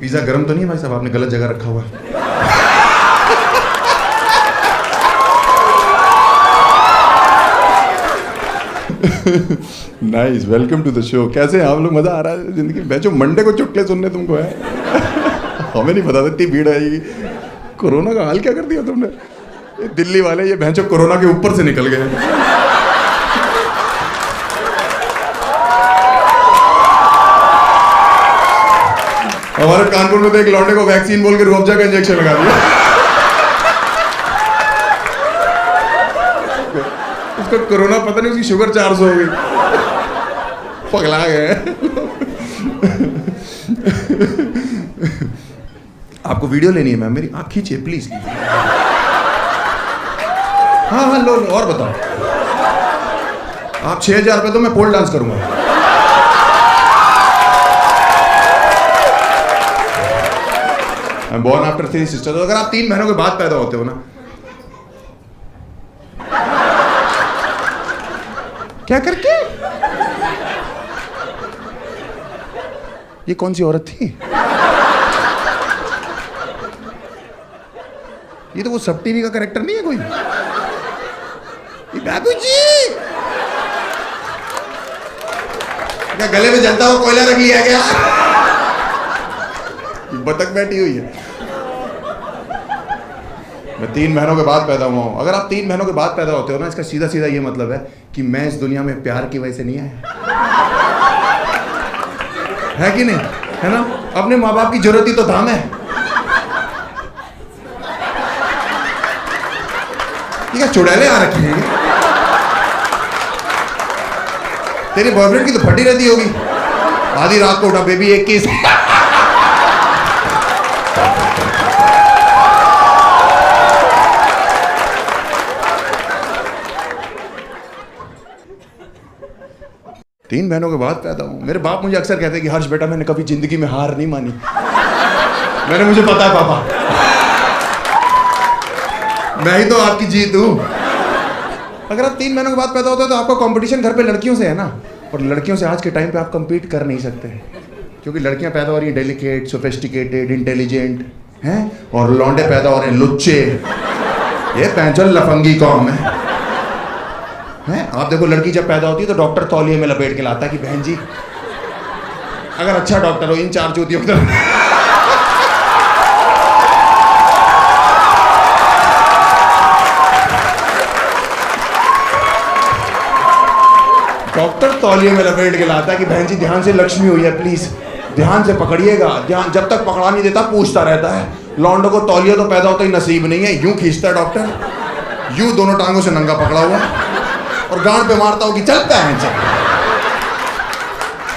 Pizza गर्म तो नहीं है भाई साहब, आपने गलत जगह रखा हुआ है। Nice, welcome to the show. कैसे हैं आप लोग? मजा आ रहा है जिंदगी में? जो मंडे को चुटकुले सुनने तुमको है। हमें नहीं पता था इतनी भीड़ आएगी। कोरोना का हाल क्या कर दिया तुमने? ये दिल्ली वाले ये भैंचो कोरोना के ऊपर से निकल गए। हमारे कानपुर में तो एक लौंडे को वैक्सीन बोल के रूह-अफ़ज़ा का इंजेक्शन लगा दिया। उसको कोरोना पता नहीं, उसकी शुगर 400 हो गई। पगला गए। आपको वीडियो लेनी है मैम? मेरी आँख खींचिए प्लीज। हाँ लो और बताओ। आप 6,000 रुपये तो मैं पोल डांस करूंगा। Born after 3 sisters. अगर आप 3 बहनों के बाद पैदा होते हो ना, क्या करके? ये कौन सी औरत थी? ये तो वो सब टीवी का कैरेक्टर नहीं है कोई? ये बाबूजी क्या गले में जलता हुआ कोयला रख लिया क्या? बतख बैठी हुई है। मैं 3 बहनों के बाद पैदा हुआ हूं। अगर आप 3 बहनों के बाद पैदा होते हो ना, इसका सीधा सीधा ये मतलब है कि मैं इस दुनिया में प्यार की वजह से नहीं आया। है कि नहीं? है ना? अपने माँ बाप की जरूरत ही तो था मैं। ये क्या चुड़ैले आ रखे हैं? तेरी बॉयफ्रेंड की तो फटी रहती होगी। आधी रात को उठा, बेबी एक किस। तीन बहनों के बाद पैदा हूं। मेरे बाप मुझे अक्सर कहते हैं कि हर्ष बेटा, मैंने कभी जिंदगी में हार नहीं मानी। मैंने मुझे पता है पापा, मैं ही तो आपकी जीत हूं। अगर आप 3 बहनों के बाद पैदा होते हो तो आपका कंपटीशन घर पे लड़कियों से है ना, और लड़कियों से आज के टाइम पे आप कंपीट कर नहीं सकते, क्योंकि लड़कियां पैदा हो रही हैं डेलिकेट, सोफिस्टिकेटेड, इंटेलिजेंट हैं, और लौंडे पैदा हो रहे हैं लुच्चे। ये पैंचल लफंगी कौम है। आप देखो, लड़की जब पैदा होती है तो डॉक्टर तौलिए में लपेट के लाता है कि बहन जी, अगर अच्छा डॉक्टर हो, इन 4 चूतियों की तरह। डॉक्टर तौलिए में लपेट के लाता है कि बहन जी ध्यान से, लक्ष्मी हुई है, प्लीज ध्यान से पकड़िएगा। ध्यान, जब तक पकड़ा नहीं देता पूछता रहता है। लौंडों को तौलिया तो पैदा होता ही नसीब नहीं है, यूं खींचता है डॉक्टर, यूं दोनों टांगों से नंगा पकड़ा हुआ और गांड पे मारता हो कि चलता है,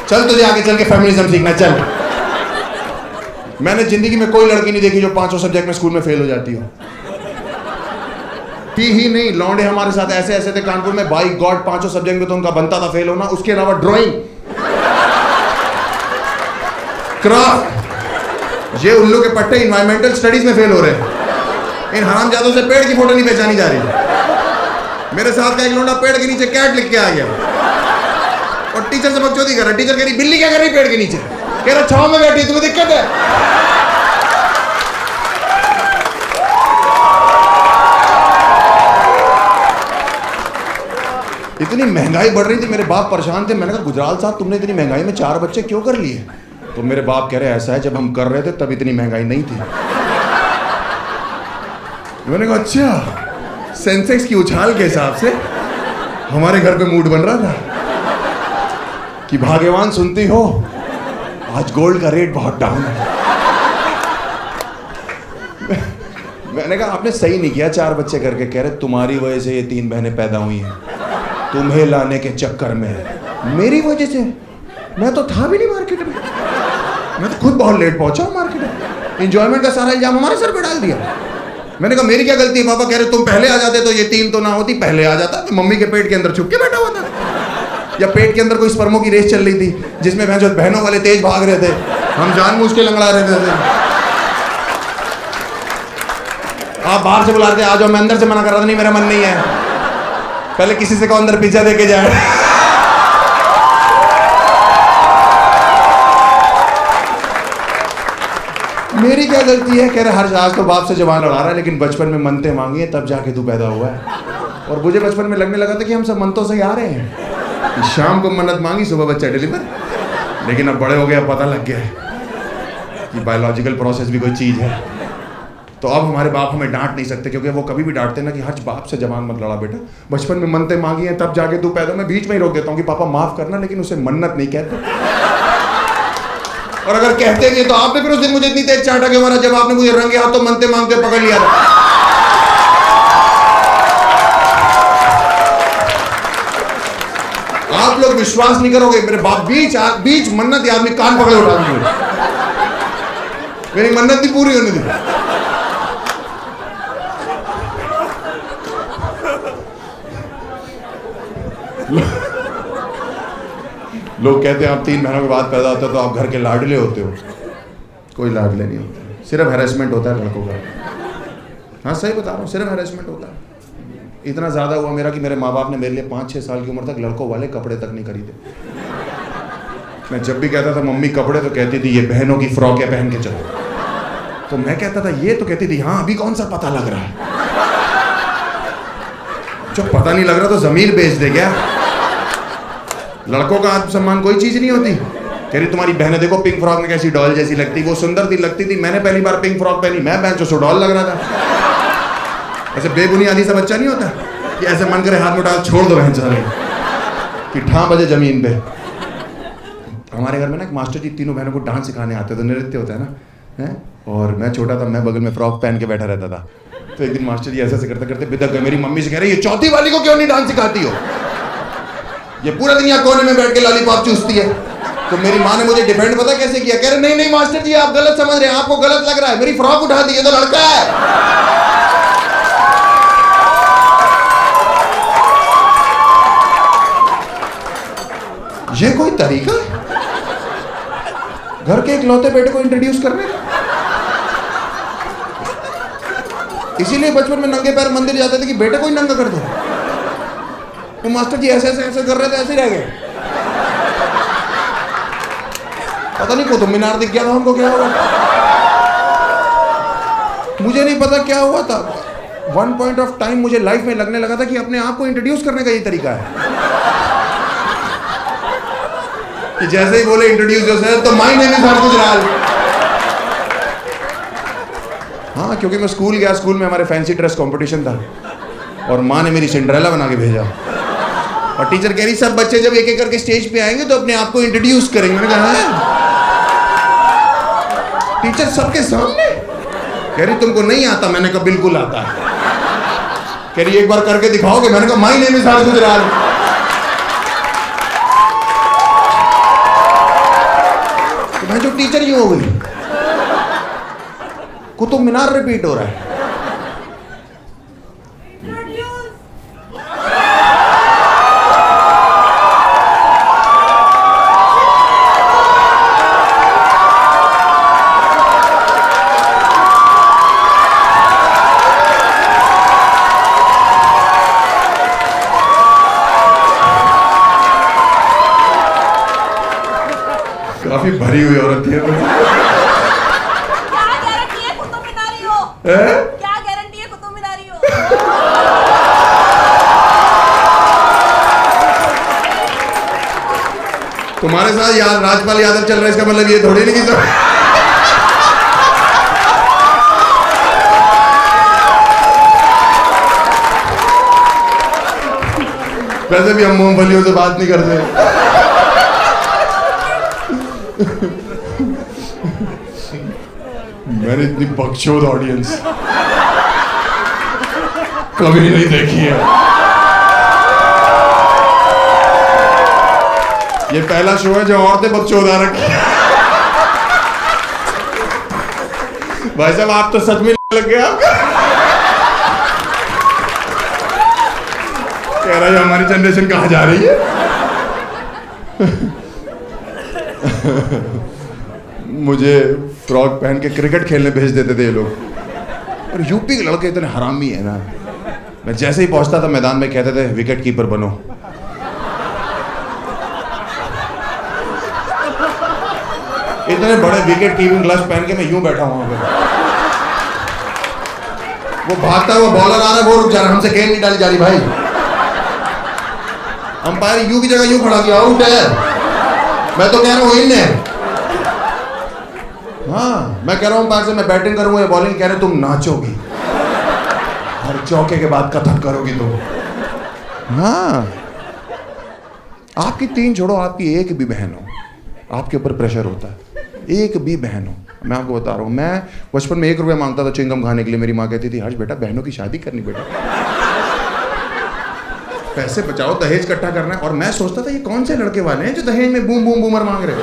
चल तुझे आगे चल के फेमिनिज्म सीखना, चल। मैंने जिंदगी में कोई लड़की नहीं देखी जो 5 सब्जेक्ट में स्कूल में फेल हो जाती हो। ही नहीं, लौंडे हमारे साथ ऐसे ऐसे थे कानपुर में, बाई गॉड 5 सब्जेक्ट में तो उनका बनता था फेल होना। उसके अलावा ड्राइंग, क्राफ्ट, ये उल्लू के पट्टे इन्वायरमेंटल स्टडीज में फेल हो रहे हैं। इन हरामजादों से पेड़ की फोटो नहीं पहचानी जा रही। मेरे साथ का एक लौंडा पेड़ के नीचे कैट लिख के आ गया और टीचर से बकचोदी कर रहा। टीचर कह रही बिल्ली क्या कर रही पेड़ के नीचे? कह रहा छांव में बैठी, तुम्हें दिक्कत है? इतनी महंगाई बढ़ रही थी, मेरे बाप परेशान थे। मैंने कहा गुजराल साहब, तुमने इतनी महंगाई में 4 बच्चे क्यों कर लिए? तो मेरे बाप कह रहे ऐसा है, जब हम कर रहे थे तब इतनी महंगाई नहीं थी। मैंने कहा अच्छा, सेंसेक्स की उछाल के हिसाब से हमारे घर पे मूड बन रहा था कि भाग्यवान सुनती हो, आज गोल्ड का रेट बहुत डाउन है। मैंने कहा आपने सही नहीं किया 4 बच्चे करके। कह रहे तुम्हारी वजह से ये 3 बहनें पैदा हुई हैं, तुम्हें लाने के चक्कर में। मेरी वजह से? मैं तो था भी नहीं मार्केट में, मैं तो खुद बहुत लेट पहुंचा हूं मार्केट में। एंजॉयमेंट का सारा इल्जाम हमारे सर पे डाल दिया। मैंने कहा मेरी क्या गलती है? पापा कह रहे तुम पहले आ जाते तो ये 3 तो ना होती, पहले आ जाता। तो मम्मी के पेट के अंदर छुप के बैठा हुआ था, या पेट के अंदर कोई स्पर्मों की रेस चल रही थी जिसमें बहनों वाले तेज भाग रहे थे, हम जानबूझ के लंगड़ा रहे थे। आप बाहर से बुला रहे थे आ जाओ, मैं अंदर से मना कर रहा था नहीं मेरा मन नहीं है। पहले किसी से कहो अंदर पिज्जा दे के जाए। मेरी क्या गलती है? कह रहे हर आज तो बाप से जवान लड़ा रहा है, लेकिन बचपन में मनते मांगी है तब जाके तू पैदा हुआ है। और मुझे बचपन में लगने लगा था कि हम सब मनतों से ही आ रहे हैं कि शाम को मन्नत मांगी, सुबह बच्चा डिलीवर। लेकिन अब बड़े हो गए, पता लग गया है कि बायोलॉजिकल प्रोसेस भी कोई चीज़ है। तो अब हमारे बाप हमें डांट नहीं सकते, क्योंकि वो कभी भी डांटते ना कि हर बाप से जवान मत लड़ा बेटा, बचपन में मनते मांगी हैं तब जाके तू पैदा। मैं बीच में ही रोक देता हूँ कि पापा माफ करना, लेकिन उसे मन्नत नहीं कहते। और अगर कहते भी तो आपने फिर उस दिन मुझे इतनी तेज चाटा क्यों मारा जब आपने मुझे रंगे हाथों मनते मांगते पकड़ लिया था। आप लोग विश्वास नहीं करोगे, मेरे बाप बीच मन्नत आदमी कान पकड़े उठा दिए, मेरी मन्नत नहीं पूरी होने दी। लोग कहते हैं आप 3 महीनों के बाद पैदा होते हो तो आप घर के लाडले होते हो। कोई लाडले नहीं होते, सिर्फ हैरेसमेंट होता है लड़कों का। हाँ सही बता रहा हूँ, सिर्फ हैरेसमेंट होता है। इतना ज़्यादा हुआ मेरा कि मेरे माँ बाप ने मेरे लिए 5-6 साल की उम्र तक लड़कों वाले कपड़े तक नहीं खरीदे। मैं जब भी कहता था मम्मी कपड़े, तो कहती थी ये बहनों की फ्रॉक है पहन के चलो। तो मैं कहता था ये, तो कहती थी हाँ अभी कौन सा पता लग रहा है। जब पता नहीं लग रहा तो ज़मीर बेच दे क्या? लड़कों का आत्मसम्मान कोई चीज़ नहीं होती। कह रही तुम्हारी बहनें देखो पिंक फ्रॉक में कैसी डॉल जैसी लगती, वो सुंदर थी लगती थी। मैंने पहली बार पिंक फ्रॉक पहनी, मैं बेंचो सो डॉल लग रहा था। ऐसे बेबुनियादी सा बच्चा नहीं होता कि ऐसे मन करे हाथ में डाल छोड़ दो बहन साले कि ठां बजे जमीन पे। हमारे घर में ना एक मास्टर जी तीनों बहनों को डांस सिखाने आते थे, नृत्य होता है ना है? और मैं छोटा था, मैं बगल में फ्रॉक पहन के बैठा रहता था। तो एक दिन मास्टर जी ऐसे करते करते बिदक गए। मेरी मम्मी से कह रही ये चौथी वाली को क्यों नहीं डांस सिखाती हो, ये पूरा दिन यहाँ कोने में बैठ के लॉलीपॉप चूसती है। तो मेरी माँ ने मुझे डिफेंड पता कैसे किया, कह रहे नहीं नहीं मास्टर जी आप गलत समझ रहे हैं, आपको गलत लग रहा है, मेरी फ्रॉक उठा दी, ये तो लड़का है। ये कोई तरीका है घर के इकलौते बेटे को इंट्रोड्यूस करने का? इसीलिए बचपन में नंगे पैर मंदिर जाते थे कि बेटे को ही नंगा कर दो। तो मास्टर जी ऐसे कर रहे थे, ऐसे ही रह गए। पता नहीं कुतुब मीनार दिख गया था हमको, क्या हुआ मुझे नहीं पता क्या हुआ था। वन पॉइंट ऑफ टाइम मुझे लाइफ में लगने लगा था कि अपने आप को इंट्रोड्यूस करने का ये तरीका है कि जैसे ही बोले इंट्रोड्यूस योरसेल्फ तो माय नेम इज हर्ष गुजराल। हाँ क्योंकि मैं स्कूल गया, स्कूल में हमारे फैंसी ड्रेस कंपटीशन था और माँ ने मेरी सिंड्रेला बना के भेजा। और टीचर कह रही सब बच्चे जब एक एक करके स्टेज पे आएंगे तो अपने आप को इंट्रोड्यूस करेंगे। मैंने कहा टीचर सबके सामने? कह रही तुमको नहीं आता? मैंने कहा बिल्कुल आता है। कह रही एक बार करके दिखाओगे? मैंने कहा माय नेम इज हर्ष गुजराल। तो मैं जो टीचर ही हो गई, कुतुब मीनार रिपीट हो रहा है। काफी भरी हुई औरत थी। क्या गारंटी है कुतुब मीनारी हो? क्या गारंटी है कुतुब मीनारी हो? तुम्हारे साथ यार राजपाल यादव चल रहा है, इसका मतलब ये थोड़ी नहीं कि वैसे भी हम मूंगफलियों से बात नहीं करते। मैंने इतनी बकचोद ऑडियंस कभी नहीं देखी है। ये पहला शो है जो औरतें बकचोद आ रखी है। भाई साहब आप तो सच में लग गया। कह रहा है हमारी जनरेशन कहाँ जा रही है। मुझे फ्रॉक पहन के क्रिकेट खेलने भेज देते थे ये लोग। और यूपी के लड़के इतने हरामी है ना, मैं जैसे ही पहुंचता था मैदान में कहते थे विकेट कीपर बनो। इतने बड़े विकेट कीपिंग ग्लव्स पहन के मैं यूं बैठा हूं वहां पे। वो भागता हुआ बॉलर आ रहा है, वो रुक जा रहा है, हमसे गेंद नहीं डाली जा रही भाई। अंपायर यू की जगह यूं खड़ा किया, आउट है। मैं तो कह रहा हूं इन है। हाँ, मैं कह रहा हूं अंपायर से मैं बैटिंग करूंगा या बॉलिंग, कह रहे तुम नाचोगी, हर चौके के बाद कथक करोगी तुम। हाँ, आपकी 3 छोड़ो, आपकी एक भी बहन हो, आपके ऊपर प्रेशर होता है। एक भी बहन हो, मैं आपको बता रहा हूँ, मैं बचपन में 1 रुपया मांगता था चिंगम खाने के लिए। मेरी माँ कहती थी हर्ष बेटा बहनों की शादी करनी बेटा, पैसे बचाओ, दहेज इकट्ठा करना है। और मैं सोचता था ये कौन से लड़के वाले हैं जो दहेज में बूम बूम बूमर मांग रहे हैं।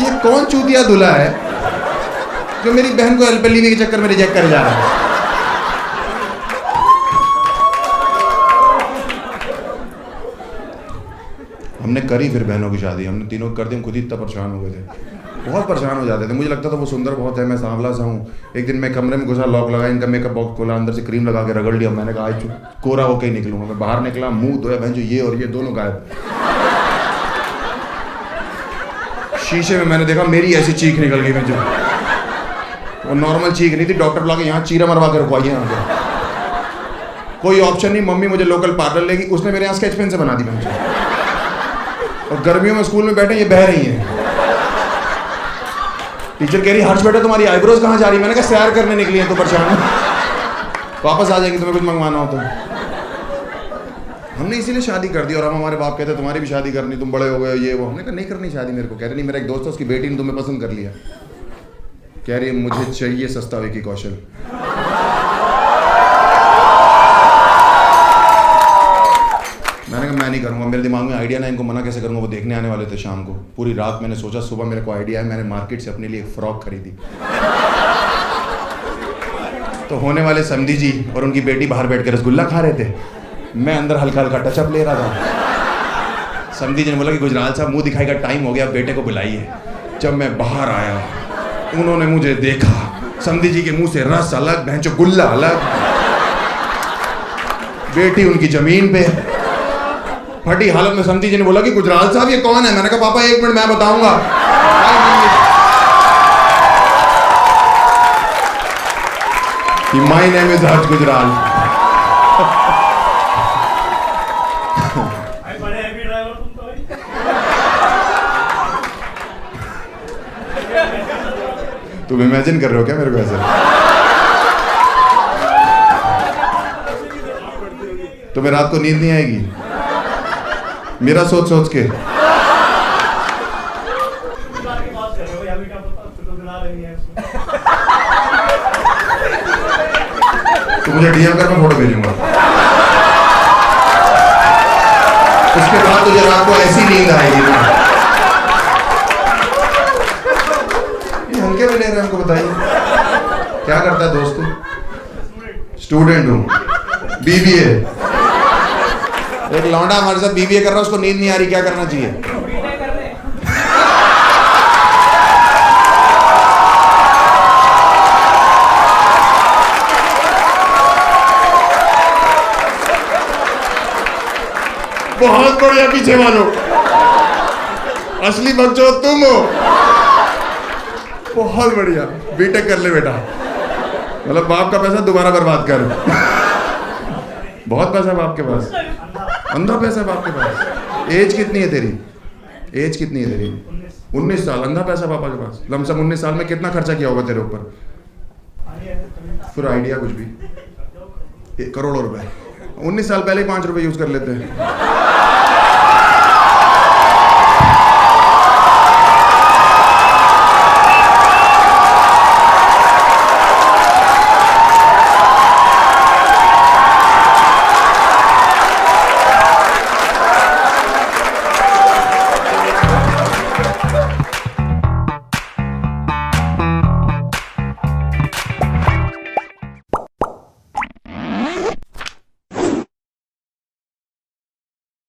ये कौन चूतिया दूल्हा है जो मेरी बहन को एलपीएलवी के चक्कर में रिजेक्ट कर जा रहा है। हमने करी फिर बहनों की शादी, हमने तीनों कर दी। हम खुद ही इतना परेशान हो गए थे, बहुत परेशान हो जाते थे। मुझे लगता था वो सुंदर बहुत है, मैं सांवला सा हूँ। एक दिन मैं कमरे में घुसा, लॉक लगा, इनका मेकअप बॉक्स खोला, अंदर से क्रीम लगा के रगड़ लिया। मैंने कहा आज कोरा होकर ही निकलूंगा। मैं बाहर निकला, मुंह धोया, बहन जो ये और ये दोनों गायब। शीशे में मैंने देखा मेरी ऐसी चीख निकल गई। मैं जो वो नॉर्मल चीख नहीं थी, डॉक्टर बुला के यहाँ चीरा मरवा के रखवाई यहाँ पे। कोई ऑप्शन नहीं, मम्मी मुझे लोकल पार्लर लेगी, उसने मेरे यहाँ स्केच पेन से बना दी मुझे। और गर्मियों में स्कूल में बैठे ये बह रही हैं। टीचर कह रही हर्ष बेटा तुम्हारी आईब्रोज कहाँ जा रही है? मैंने कहा सैर करने निकली है तो परेशान हूँ, वापस आ जाएंगे तुम्हें कुछ मंगवाना हो तो। हमने इसीलिए शादी कर दी। और हम, हमारे बाप कहते तुम्हारी भी शादी करनी, तुम बड़े हो गए ये वो। हमने कहा नहीं करनी शादी मेरे को। कह रहे नहीं, मेरा एक दोस्त है उसकी बेटी ने तुम्हें पसंद कर लिया। कह रही मुझे चाहिए सस्ता विकी कौशल। मैंने कहा मैं नहीं करूँगा, मेरे दिमाग में आइडिया ना, इनको मना कैसे करूँगा। वो देखने आने वाले थे शाम को, पूरी रात मैंने सोचा, सुबह मेरे को आइडिया है, मैंने मार्केट से अपने लिए एक फ्रॉक खरीदी। तो होने वाले समधी जी और उनकी बेटी बाहर बैठ के रसगुल्ला खा रहे थे, मैं अंदर हल्का हल्का टचअप ले रहा था। समधी जी ने बोला कि गुजराल साहब मुंह दिखाई का टाइम हो गया, बेटे को बुलाइए। जब मैं बाहर आया, उन्होंने मुझे देखा, समधी जी के मुंह से रस अलग, भैंचो गुल्ला अलग। बेटी उनकी जमीन पे फटी हालत में। समधी जी ने बोला कि गुजराल साहब ये कौन है? मैंने कहा पापा 1 मिनट मैं बताऊंगा। माय नेम इज हर्ष गुजराल। तुम इमेजिन कर रहे हो क्या मेरे को ऐसे? तुम्हें रात को नींद नहीं आएगी मेरा सोच सोच के? तो मुझे डीएम कर, मैं फोटो भेजूंगा। उसके बाद तुझे रात को ऐसी नींद आएगी ना। ये हल्के में ले रहे हैं, हमको बताइए क्या करता है दोस्त? स्टूडेंट हूँ, बीबीए। एक लौंडा हमारे साथ बीबीए कर रहा है, उसको नींद नहीं आ रही, क्या करना चाहिए? बहुत बढ़िया, पीछे वालों, असली बच्चों तुम हो। बहुत बढ़िया, बीटेक कर ले बेटा, मतलब बाप का पैसा दोबारा बर्बाद कर। बहुत पैसा बाप के पास, अंधा पैसा बाप के पास। एज कितनी है तेरी? एज कितनी है तेरी? 19 साल। अंधा पैसा पापा के पास। लमसम 19 साल में कितना खर्चा किया होगा तेरे ऊपर? फिर आइडिया कुछ भी, करोड़ों रुपए। 19 साल पहले ही 5 रुपए यूज कर लेते हैं।